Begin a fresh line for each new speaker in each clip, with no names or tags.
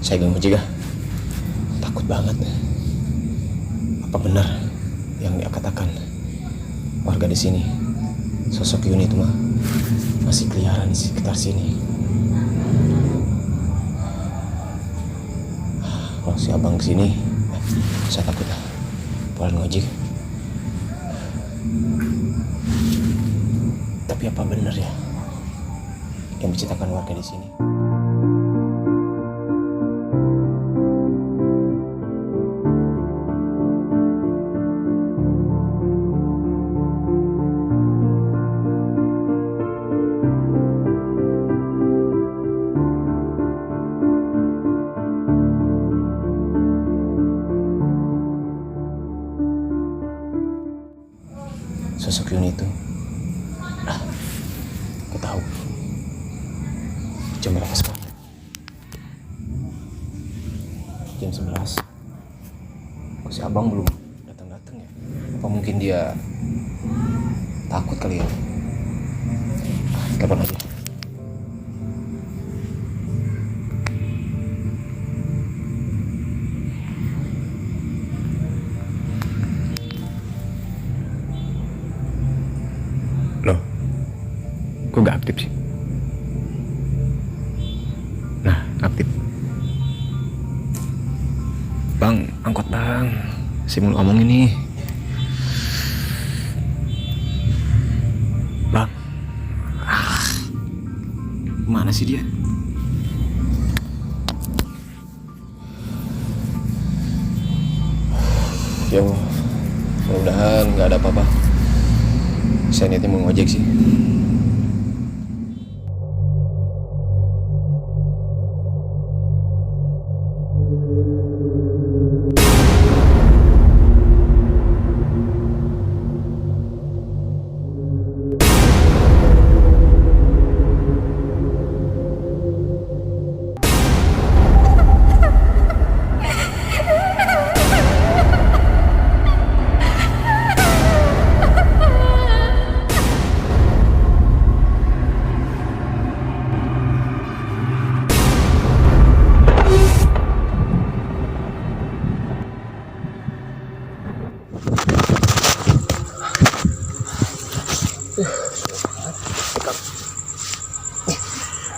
Saya gak mau juga. Takut banget. Apa benar yang dia katakan warga di sini? Sosok Yuni itu mah masih keliaran di sekitar sini. Kalau si abang kesini, saya takut lah. Pulang ngojek. Tapi apa benar ya yang menceritakan warga di sini? Sosok Yuni itu, aku tahu. Jam berapa sekarang? Jam 11. Kok si abang belum datang-datang ya? Apa mungkin dia takut kali ya? Telepon aja. Loh, kok gak aktif sih? Nah, aktif. Bang, angkot bang. Si mau ngomong ini. Bang. Mana sih dia? Ya Allah, mudah-mudahan gak ada apa-apa. Saya niatnya mau ngojek sih.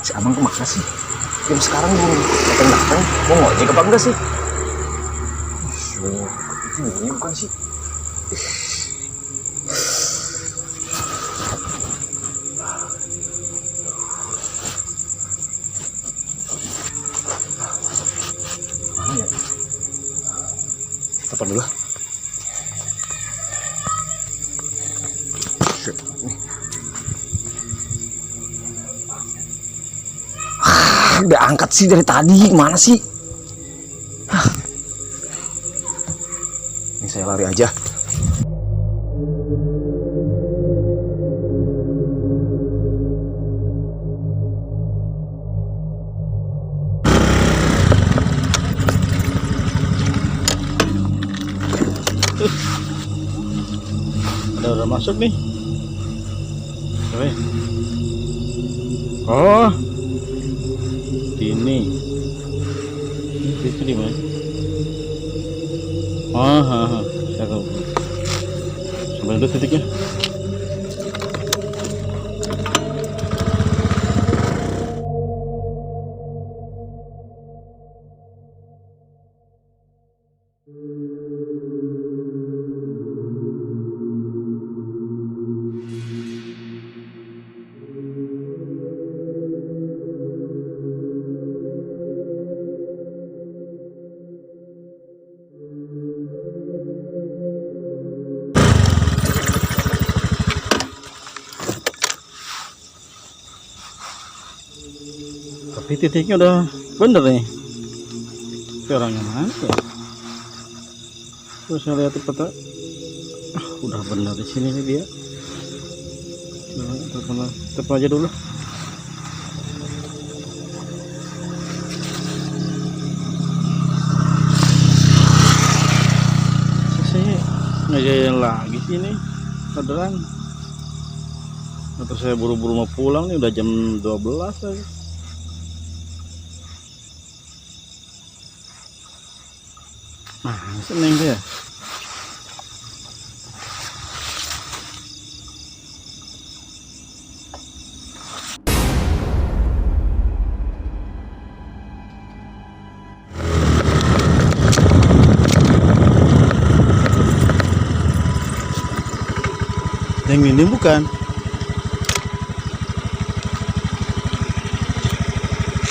Si abang kemana sih? Jam sekarang belum datang-datang. Mau ngojek apa enggak sih? Itu ini bukan sih? Mana ya? Telepon dulu. Udah angkat sih dari tadi, mana sih? Ini saya lari aja.
Ada orang masuk nih. Oh, ini itu di mana? Oh, saya tahu. Sampai ada titiknya. Tapi titiknya udah bener nih. Tapi orangnya mana ya? Terus saya lihat di peta, udah bener di sini nih dia. Coba telepon aja dulu. Saya ngejayan lagi sini, beneran. Atau saya buru-buru mau pulang nih, udah jam 12 aja. Nah, seneng dia. Yang ini bukan.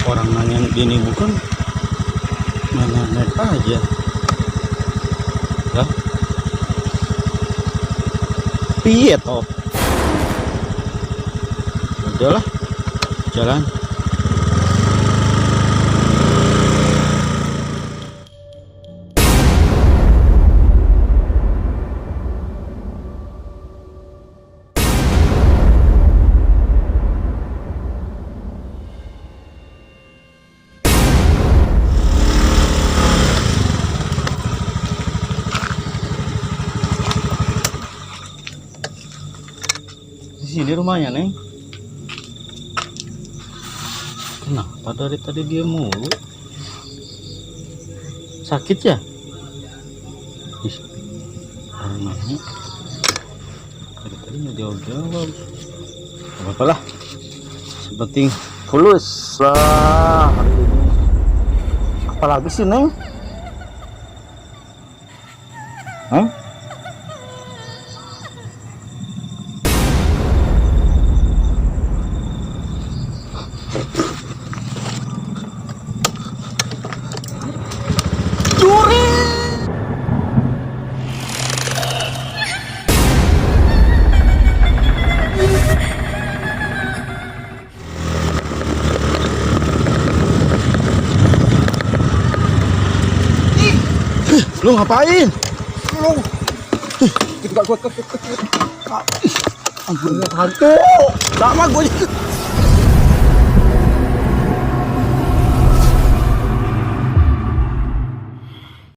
Orang nanya ini bukan, mana naik aja. Lah, piye toh? Udahlah, jalan. Di sini rumahnya, Neng. Kenapa dari tadi dia mulu? Sakit ya? Ih, rumahnya dari tadi nggak jawab-jawab. Gak apa-apa lah. Sepenting fulus lah hari ini. Apalagi sih, Neng? Hah? Lu ngapain? Lu kita gua ampun hantu. Lama gua